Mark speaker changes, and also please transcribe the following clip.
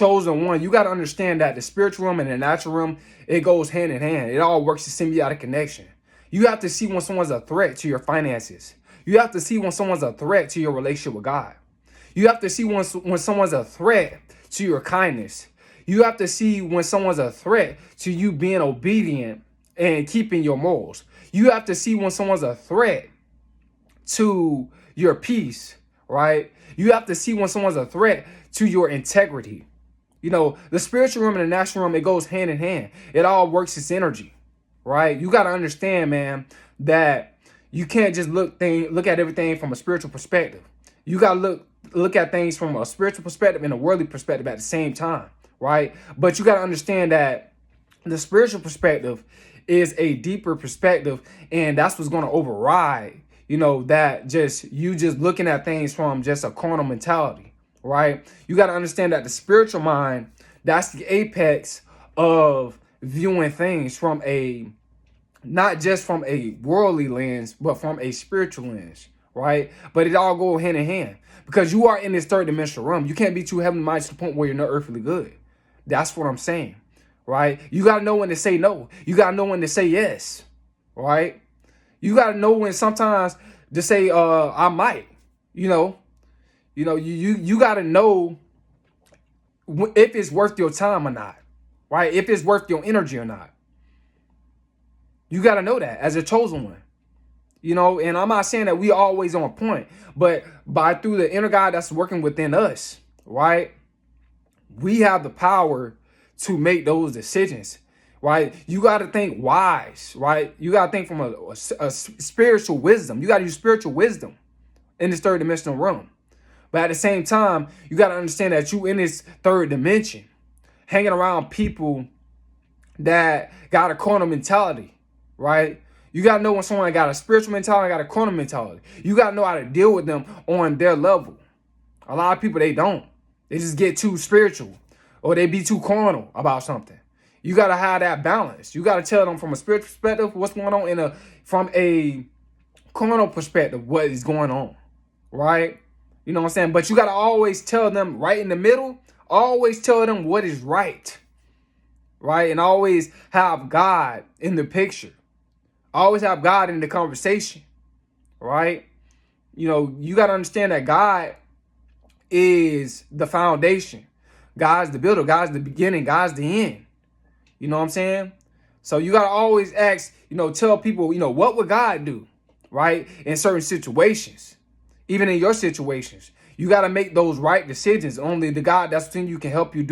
Speaker 1: chosen one, you got to understand that the spiritual realm and the natural realm, it goes hand in hand. It all works in symbiotic connection. You have to see when someone's a threat to your finances. You have to see when someone's a threat to your relationship with God. You have to see when someone's a threat to your kindness. You have to see when someone's a threat to you being obedient and keeping your morals. You have to see when someone's a threat to your peace, right? You have to see when someone's a threat to your integrity. You know, the spiritual realm and the natural realm, it goes hand in hand. It all works as energy, right? You got to understand, man, that you can't just look at everything from a spiritual perspective. You got to look at things from a spiritual perspective and a worldly perspective at the same time, right? But you got to understand that the spiritual perspective is a deeper perspective, and that's what's going to override, you know, that just looking at things from just a carnal mentality, right? You got to understand that the spiritual mind, that's the apex of viewing things from not just from a worldly lens, but from a spiritual lens, right? But it all goes hand in hand because you are in this third dimensional realm. You can't be too heavenly minded to the point where you're not earthly good. That's what I'm saying, right? You got to know when to say no. You got to know when to say yes, right? You got to know when sometimes to say, I might, you got to know if it's worth your time or not, right? If it's worth your energy or not. You got to know that as a chosen one, and I'm not saying that we always on point, but through the inner God that's working within us, right? We have the power to make those decisions, right? You got to think wise, right? You got to think from a spiritual wisdom. You got to use spiritual wisdom in this third dimensional realm. But at the same time, you got to understand that you in this third dimension, hanging around people that got a carnal mentality, right? You got to know when someone got a spiritual mentality, got a carnal mentality. You got to know how to deal with them on their level. A lot of people, they don't. They just get too spiritual or they be too carnal about something. You got to have that balance. You got to tell them from a spiritual perspective what's going on from a carnal perspective what is going on, right? You know what I'm saying? But you got to always tell them right in the middle. Always tell them what is right, right? And always have God in the picture. Always have God in the conversation, right? You got to understand that God is the foundation. God's the builder. God's the beginning. God's the end. You know what I'm saying? So you got to always ask, tell people, what would God do, right? In certain situations, even in your situations, you got to make those right decisions. Only the God that's within you can help you do